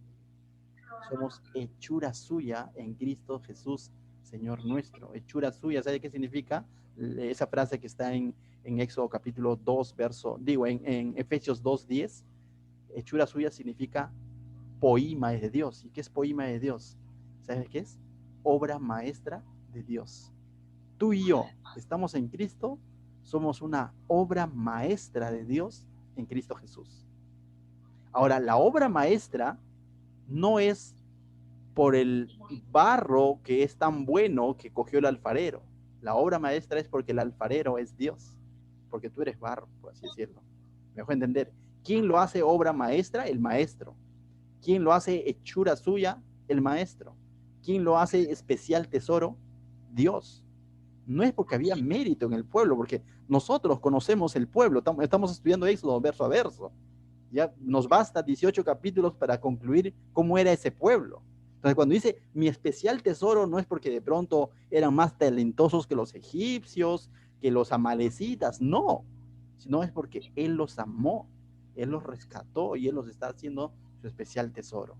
Somos hechura suya en Cristo Jesús, Señor nuestro. Hechura suya, ¿sabe qué significa? Esa frase que está en Éxodo capítulo 2, en Efesios 2:10. Hechura suya significa poema de Dios. ¿Y qué es poema de Dios? ¿Sabes qué es? Obra maestra de Dios. Tú y yo, estamos en Cristo, somos una obra maestra de Dios en Cristo Jesús. Ahora, la obra maestra no es por el barro que es tan bueno que cogió el alfarero. La obra maestra es porque el alfarero es Dios, porque tú eres barro, por así decirlo. ¿Me dejo entender? ¿Quién lo hace obra maestra? El maestro. ¿Quién lo hace hechura suya? El maestro. ¿Quién lo hace especial tesoro? Dios. No es porque había mérito en el pueblo, porque nosotros conocemos el pueblo, estamos estudiando Éxodo verso a verso. Ya nos basta 18 capítulos para concluir cómo era ese pueblo. Entonces, cuando dice mi especial tesoro, no es porque de pronto eran más talentosos que los egipcios, que los amalecitas, no, sino es porque Él los amó, Él los rescató y Él los está haciendo su especial tesoro.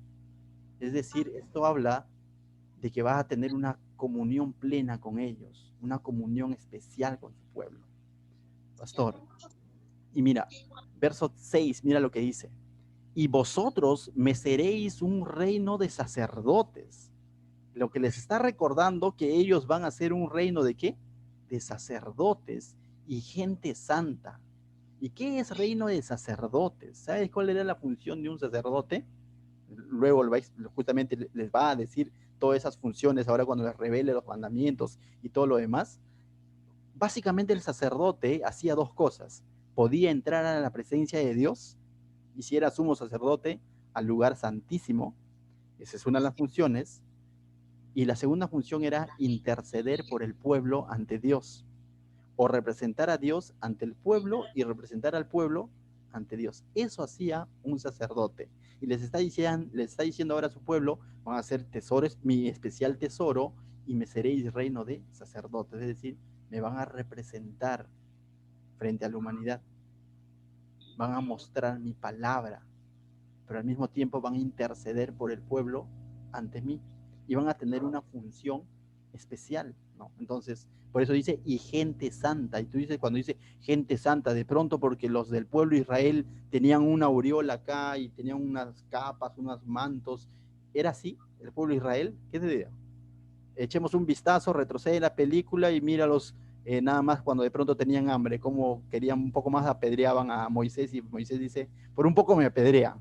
Es decir, esto habla de que vas a tener una comunión plena con ellos, una comunión especial con su pueblo. Pastor, y mira, verso 6, mira lo que dice. Y vosotros me seréis un reino de sacerdotes. Lo que les está recordando que ellos van a ser un reino ¿de qué? De sacerdotes y gente santa. ¿Y qué es reino de sacerdotes? ¿Sabes cuál era la función de un sacerdote? Luego justamente les va a decir todas esas funciones ahora cuando les revele los mandamientos y todo lo demás. Básicamente el sacerdote hacía dos cosas. Podía entrar a la presencia de Dios, y si era sumo sacerdote, al lugar santísimo. Esa es una de las funciones. Y la segunda función era interceder por el pueblo ante Dios, o representar a Dios ante el pueblo y representar al pueblo ante Dios. Eso hacía un sacerdote. Y les está diciendo ahora a su pueblo, van a ser tesoros, mi especial tesoro, y me seréis reino de sacerdotes. Es decir, me van a representar frente a la humanidad. Van a mostrar mi palabra, pero al mismo tiempo van a interceder por el pueblo ante mí y van a tener una función especial, ¿no? Entonces, por eso dice, y gente santa, y tú dices, cuando dice gente santa, de pronto porque los del pueblo de Israel tenían una aureola acá y tenían unas capas, unos mantos, ¿era así el pueblo de Israel? ¿Qué te digo? Echemos un vistazo, retrocede la película y míralos nada más cuando de pronto tenían hambre, como querían un poco más, apedreaban a Moisés, y Moisés dice, por un poco me apedrean.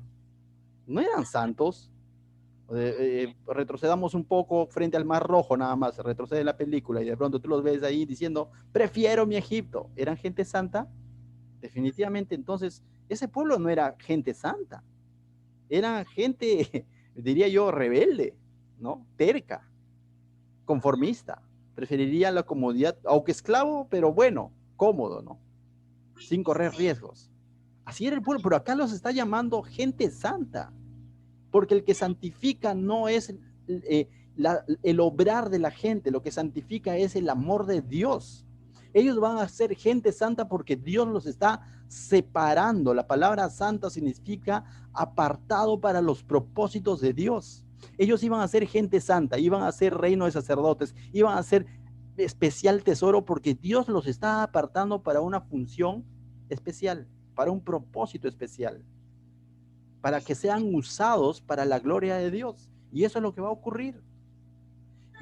No eran santos. Retrocedamos un poco frente al Mar Rojo, nada más, retrocede la película y de pronto tú los ves ahí diciendo, prefiero mi Egipto. ¿Eran gente santa? Definitivamente. Entonces, ese pueblo no era gente santa, era gente, diría yo, rebelde, ¿no? Terca, conformista. Preferiría la comodidad, aunque esclavo, pero bueno, cómodo, ¿no? Sin correr riesgos. Así era el pueblo, pero acá los está llamando gente santa, porque el que santifica no es el obrar de la gente, lo que santifica es el amor de Dios. Ellos van a ser gente santa porque Dios los está separando. La palabra santa significa apartado para los propósitos de Dios. Ellos iban a ser gente santa, iban a ser reino de sacerdotes, iban a ser especial tesoro porque Dios los está apartando para una función especial, para un propósito especial, para que sean usados para la gloria de Dios. Y eso es lo que va a ocurrir.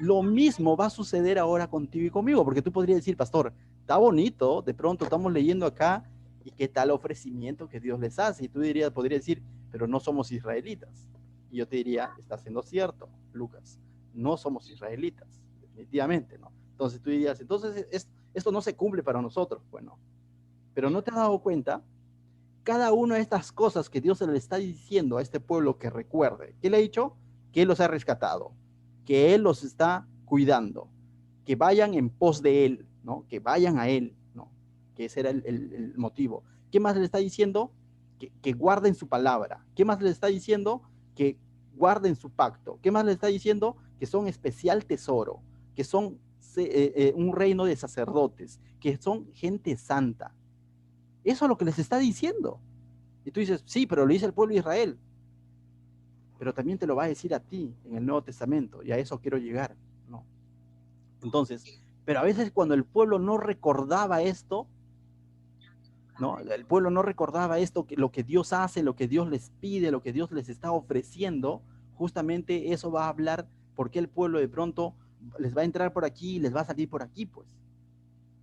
Lo mismo va a suceder ahora contigo y conmigo, porque tú podrías decir, pastor, está bonito, de pronto estamos leyendo acá, y qué tal ofrecimiento que Dios les hace. Y tú podrías decir, pero no somos israelitas. Y yo te diría, está siendo cierto, Lucas, no somos israelitas, definitivamente, ¿no? Entonces tú dirías, entonces esto no se cumple para nosotros. Bueno, pero ¿no te has dado cuenta? Cada una de estas cosas que Dios le está diciendo a este pueblo que recuerde, ¿qué le ha dicho? Que Él los ha rescatado, que Él los está cuidando, que vayan en pos de Él, ¿no? Que vayan a Él, ¿no? Que ese era el motivo. ¿Qué más le está diciendo? Que guarden su palabra. ¿Qué más le está diciendo? Que guarden su pacto. ¿Qué más le está diciendo? Que son especial tesoro, que son un reino de sacerdotes, que son gente santa. Eso es lo que les está diciendo. Y tú dices, sí, pero lo dice el pueblo de Israel. Pero también te lo va a decir a ti en el Nuevo Testamento, y a eso quiero llegar, ¿no? Entonces, pero a veces cuando el pueblo no recordaba esto, ¿no? El pueblo no recordaba esto, que lo que Dios hace, lo que Dios les pide, lo que Dios les está ofreciendo, justamente eso va a hablar porque el pueblo de pronto les va a entrar por aquí y les va a salir por aquí, pues.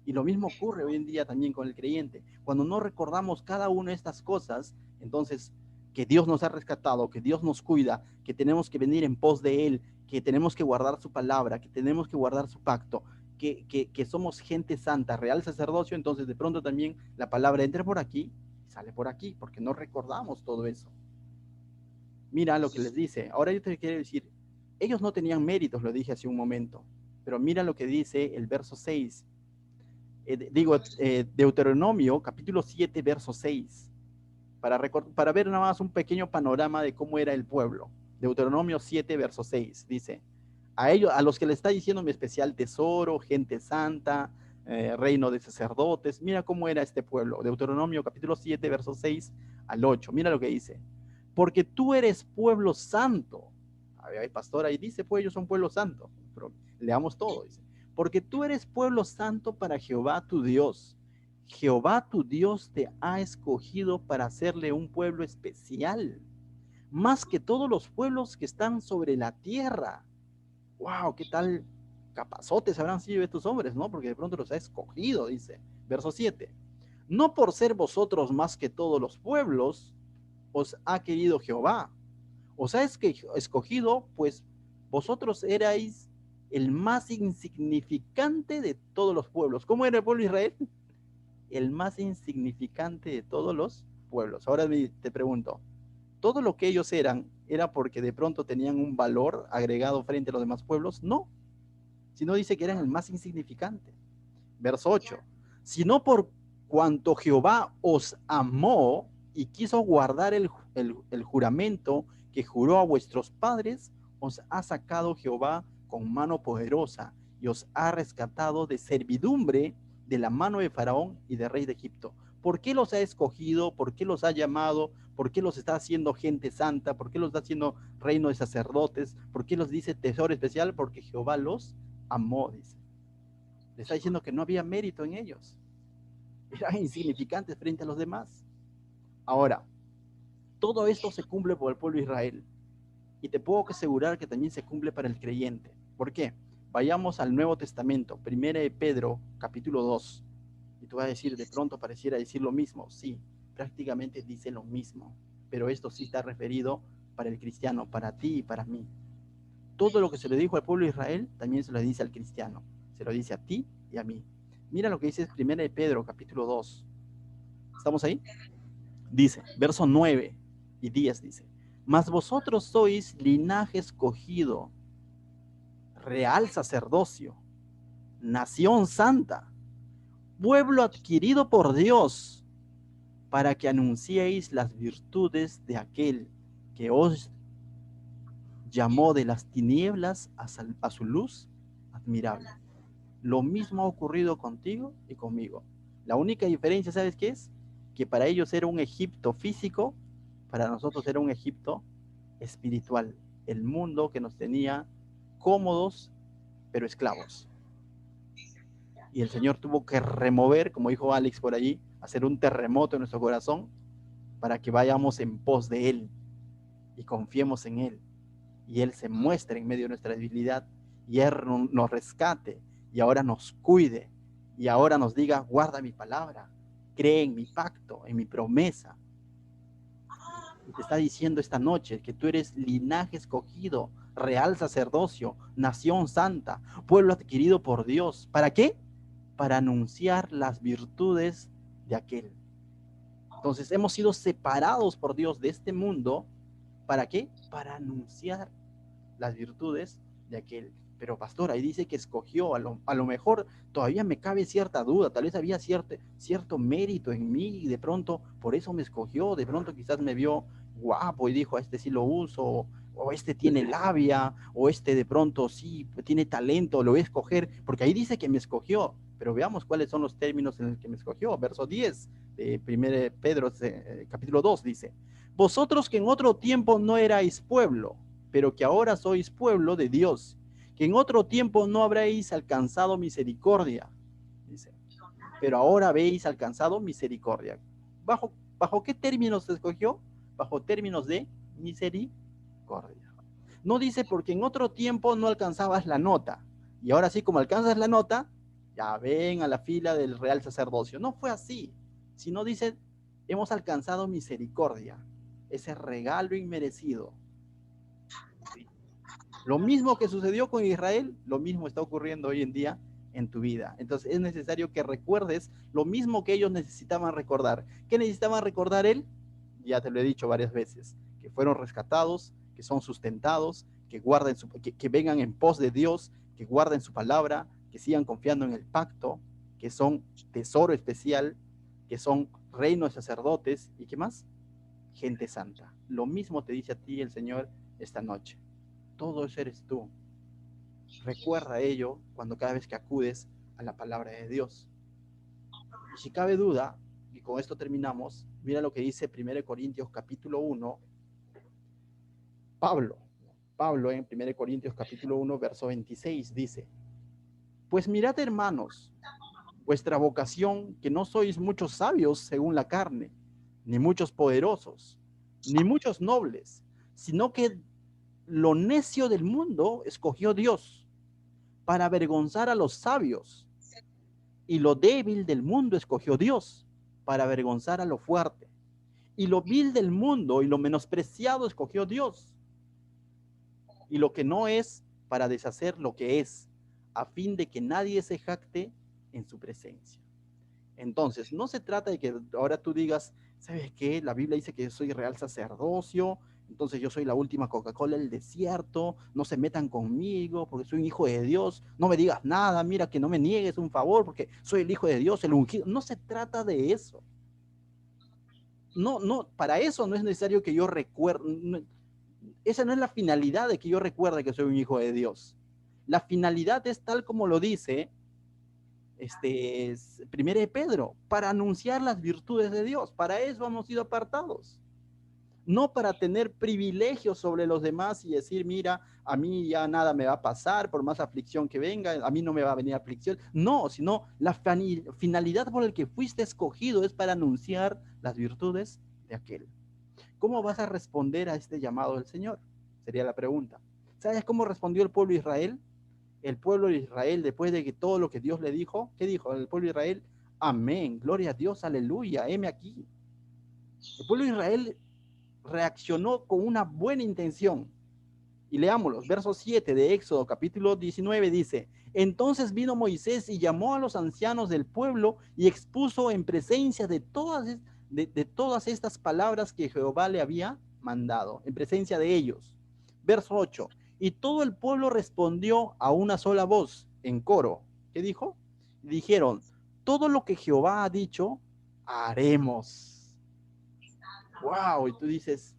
Y lo mismo ocurre hoy en día también con el creyente. Cuando no recordamos cada una de estas cosas, entonces que Dios nos ha rescatado, que Dios nos cuida, que tenemos que venir en pos de Él, que tenemos que guardar su palabra, que tenemos que guardar su pacto, que somos gente santa, real sacerdocio, entonces de pronto también la palabra entra por aquí y sale por aquí, porque no recordamos todo eso. Mira lo que les dice. Ahora yo te quiero decir, ellos no tenían méritos, lo dije hace un momento, pero mira lo que dice el verso 6. Deuteronomio capítulo 7, verso 6, para ver nada más un pequeño panorama de cómo era el pueblo. Deuteronomio 7, verso 6, dice, a ellos, a los que le está diciendo mi especial tesoro, gente santa, reino de sacerdotes, mira cómo era este pueblo. Deuteronomio capítulo 7, verso 6 al 8, mira lo que dice, porque tú eres pueblo santo. Ay, pastor, ahí dice, pues ellos son pueblo santo, pero leamos todo, dice, porque tú eres pueblo santo para Jehová tu Dios. Jehová tu Dios te ha escogido para hacerle un pueblo especial, más que todos los pueblos que están sobre la tierra. wow, qué tal capazotes habrán sido estos hombres, ¿no? Porque de pronto los ha escogido, dice. Verso 7. No por ser vosotros más que todos los pueblos, os ha querido Jehová. Os ha escogido, pues vosotros erais el más insignificante de todos los pueblos. ¿Cómo era el pueblo de Israel? El más insignificante de todos los pueblos. Ahora te pregunto, ¿todo lo que ellos eran era porque de pronto tenían un valor agregado frente a los demás pueblos? No, sino dice que eran el más insignificante. Verso 8. Sino por cuanto Jehová os amó y quiso guardar el juramento que juró a vuestros padres, os ha sacado Jehová con mano poderosa y os ha rescatado de servidumbre de la mano de Faraón y de rey de Egipto. ¿Por qué los ha escogido? ¿Por qué los ha llamado? ¿Por qué los está haciendo gente santa? ¿Por qué los está haciendo reino de sacerdotes? ¿Por qué los dice tesoro especial? Porque Jehová los amó, dice. Le está diciendo que no había mérito en ellos. Eran insignificantes frente a los demás. Ahora, todo esto se cumple por el pueblo de Israel. Y te puedo asegurar que también se cumple para el creyente. ¿Por qué? Vayamos al Nuevo Testamento, 1 de Pedro, capítulo 2. Y tú vas a decir, de pronto pareciera decir lo mismo. Sí, prácticamente dice lo mismo. Pero esto sí está referido para el cristiano, para ti y para mí. Todo lo que se le dijo al pueblo de Israel, también se lo dice al cristiano. Se lo dice a ti y a mí. Mira lo que dice 1 de Pedro, capítulo 2. ¿Estamos ahí? Dice, verso 9 y 10 dice, mas vosotros sois linaje escogido, real sacerdocio, nación santa, pueblo adquirido por Dios, para que anunciéis las virtudes de aquel que os llamó de las tinieblas a su luz admirable. Lo mismo ha ocurrido contigo y conmigo. La única diferencia, ¿sabes qué es? Que para ellos era un Egipto físico, para nosotros era un Egipto espiritual. El mundo que nos tenía cómodos, pero esclavos. Y el Señor tuvo que remover, como dijo Alex por allí, hacer un terremoto en nuestro corazón para que vayamos en pos de Él y confiemos en Él. Y Él se muestre en medio de nuestra debilidad y Él nos rescate y ahora nos cuide y ahora nos diga, guarda mi palabra, cree en mi pacto, en mi promesa. Y te está diciendo esta noche que tú eres linaje escogido, real sacerdocio, nación santa, pueblo adquirido por Dios. ¿Para qué? Para anunciar las virtudes de aquel. Entonces hemos sido separados por Dios de este mundo. ¿Para qué? Para anunciar las virtudes de aquel. Pero pastor, ahí dice que escogió, a lo mejor todavía me cabe cierta duda, tal vez había cierto mérito en mí y de pronto por eso me escogió, de pronto quizás me vio guapo y dijo, a este sí lo uso, o este tiene labia, o este de pronto sí tiene talento, lo voy a escoger, porque ahí dice que me escogió, pero veamos cuáles son los términos en los que me escogió. Verso 10 de 1 Pedro capítulo 2 dice, vosotros que en otro tiempo no erais pueblo, pero que ahora sois pueblo de Dios, que en otro tiempo no habréis alcanzado misericordia, dice, pero ahora habéis alcanzado misericordia. ¿Bajo qué términos se escogió? Bajo términos de misericordia. No dice porque en otro tiempo no alcanzabas la nota, y ahora sí, como alcanzas la nota, ya ven a la fila del real sacerdocio. No fue así, sino dice, hemos alcanzado misericordia, ese regalo inmerecido. Lo mismo que sucedió con Israel, lo mismo está ocurriendo hoy en día en tu vida. Entonces es necesario que recuerdes lo mismo que ellos necesitaban recordar. ¿Qué necesitaban recordar él? Ya te lo he dicho varias veces, que fueron rescatados, que son sustentados, que guarden que vengan en pos de Dios, que guarden su palabra, que sigan confiando en el pacto, que son tesoro especial, que son reino de sacerdotes y ¿qué más? Gente santa. Lo mismo te dice a ti el Señor esta noche. Todo eso eres tú. Recuerda ello cuando cada vez que acudes a la palabra de Dios. Y si cabe duda, y con esto terminamos, mira lo que dice 1 Corintios capítulo 1, Pablo en 1 Corintios capítulo 1, verso 26 dice, pues mirad hermanos, vuestra vocación, que no sois muchos sabios según la carne, ni muchos poderosos, ni muchos nobles, sino que lo necio del mundo escogió Dios para avergonzar a los sabios, y lo débil del mundo escogió Dios para avergonzar a lo fuerte, y lo vil del mundo y lo menospreciado escogió Dios, y lo que no es, para deshacer lo que es, a fin de que nadie se jacte en su presencia. Entonces, no se trata de que ahora tú digas, ¿sabes qué? La Biblia dice que yo soy real sacerdocio, entonces yo soy la última Coca-Cola del desierto, no se metan conmigo porque soy un hijo de Dios, no me digas nada, mira que no me niegues un favor porque soy el hijo de Dios, el ungido. No se trata de eso. No, no, para eso no es necesario que yo recuerde, no, esa no es la finalidad de que yo recuerde que soy un hijo de Dios. La finalidad es tal como lo dice primera de Pedro, para anunciar las virtudes de Dios. Para eso hemos sido apartados. No para tener privilegios sobre los demás y decir, mira, a mí ya nada me va a pasar, por más aflicción que venga, a mí no me va a venir aflicción. No, sino la finalidad por la que fuiste escogido es para anunciar las virtudes de aquel. ¿Cómo vas a responder a este llamado del Señor? Sería la pregunta. ¿Sabes cómo respondió el pueblo de Israel? El pueblo de Israel, después de que todo lo que Dios le dijo, ¿qué dijo el pueblo de Israel? Amén, gloria a Dios, aleluya, heme aquí. El pueblo de Israel reaccionó con una buena intención. Y leámoslo, verso 7 de Éxodo, capítulo 19, dice, entonces vino Moisés y llamó a los ancianos del pueblo y expuso en presencia de todas estas palabras que Jehová le había mandado, en presencia de ellos. Verso 8, y todo el pueblo respondió a una sola voz, en coro. ¿Qué dijo? Dijeron, todo lo que Jehová ha dicho, haremos. Wow, y tú dices,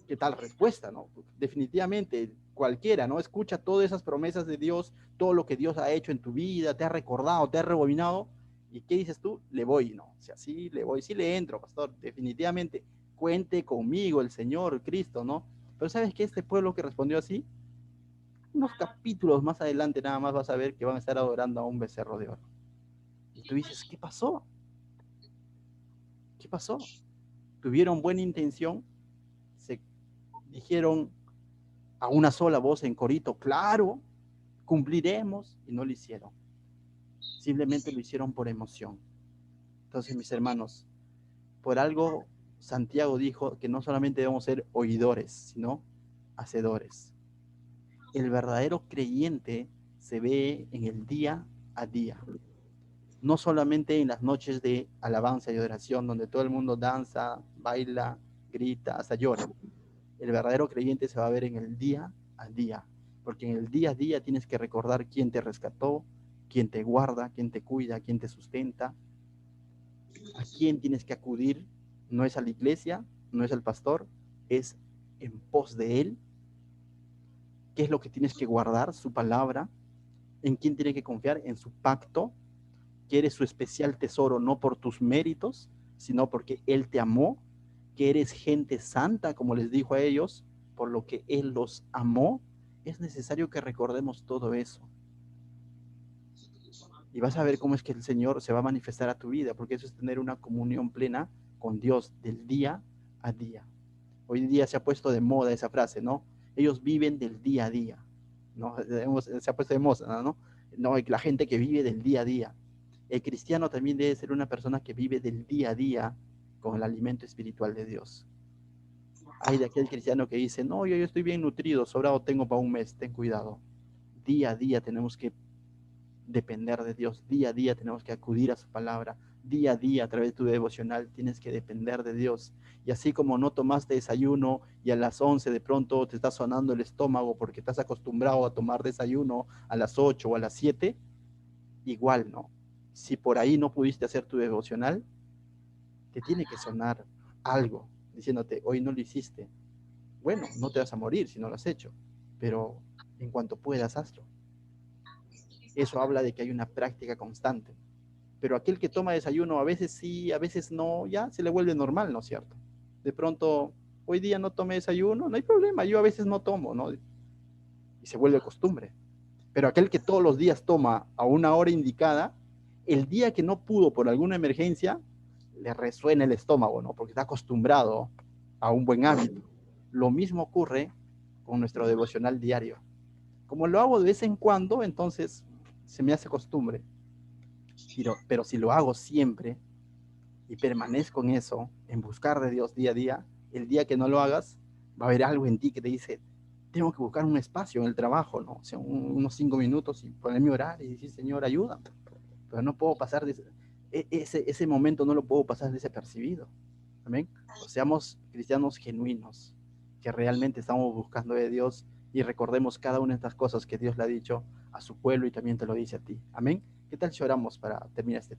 ¿qué tal respuesta, no? Definitivamente, cualquiera, ¿no? Escucha todas esas promesas de Dios, todo lo que Dios ha hecho en tu vida, te ha recordado, te ha rebobinado, ¿y qué dices tú? Le voy, ¿no? O sea, sí, le voy, sí le entro, pastor, definitivamente, cuente conmigo el Señor, Cristo, ¿no? Pero ¿sabes qué? Este pueblo que respondió así, unos capítulos más adelante nada más vas a ver que van a estar adorando a un becerro de oro. Y tú dices, ¿qué pasó? ¿Qué pasó? Tuvieron buena intención, se dijeron a una sola voz en corito, claro, cumpliremos, y no lo hicieron. Simplemente lo hicieron por emoción. Entonces, mis hermanos, por algo Santiago dijo que no solamente debemos ser oidores, sino hacedores. El verdadero creyente se ve en el día a día, no solamente en las noches de alabanza y adoración, donde todo el mundo danza, baila, grita, hasta llora. El verdadero creyente se va a ver en el día a día, porque en el día a día tienes que recordar quién te rescató, quién te guarda, quién te cuida, quién te sustenta, a quién tienes que acudir. No es a la iglesia, no es al pastor, es en pos de él. ¿Qué es lo que tienes que guardar? Su palabra. ¿En quién tienes que confiar? En su pacto, que eres su especial tesoro, no por tus méritos, sino porque él te amó, que eres gente santa, como les dijo a ellos, por lo que él los amó. Es necesario que recordemos todo eso. Y vas a ver cómo es que el Señor se va a manifestar a tu vida, porque eso es tener una comunión plena con Dios del día a día. Hoy en día se ha puesto de moda esa frase, ¿no? Ellos viven del día a día, ¿no? Se ha puesto de moda, ¿no? No, la gente que vive del día a día. El cristiano también debe ser una persona que vive del día a día con el alimento espiritual de Dios. Hay de aquel cristiano que dice, no, yo estoy bien nutrido, sobrado tengo para un mes, ten cuidado. Día a día tenemos que depender de Dios, día a día tenemos que acudir a su palabra, día a día a través de tu devocional tienes que depender de Dios. Y así como no tomaste desayuno y a las 11 de pronto te está sonando el estómago porque estás acostumbrado a tomar desayuno a las 8 o a las 7, igual, ¿no? Si por ahí no pudiste hacer tu devocional, te tiene que sonar algo diciéndote, hoy no lo hiciste. Bueno, no te vas a morir si no lo has hecho, pero en cuanto puedas, hazlo. Eso habla de que hay una práctica constante. Pero aquel que toma desayuno a veces sí, a veces no, ya se le vuelve normal, ¿no es cierto? De pronto, hoy día no tomé desayuno, no hay problema, yo a veces no tomo, ¿no? Y se vuelve costumbre. Pero aquel que todos los días toma a una hora indicada, el día que no pudo por alguna emergencia, le resuena el estómago, ¿no? Porque está acostumbrado a un buen hábito. Lo mismo ocurre con nuestro devocional diario. Como lo hago de vez en cuando, entonces se me hace costumbre. Pero si lo hago siempre y permanezco en eso, en buscar de Dios día a día, el día que no lo hagas, va a haber algo en ti que te dice, tengo que buscar un espacio en el trabajo, ¿no? O sea, unos 5 minutos y ponerme a orar y decir, Señor, ayúdame. Pero no puedo pasar ese momento, no lo puedo pasar desapercibido. Amén. O seamos cristianos genuinos, que realmente estamos buscando de Dios y recordemos cada una de estas cosas que Dios le ha dicho a su pueblo y también te lo dice a ti. Amén. ¿Qué tal si oramos para terminar este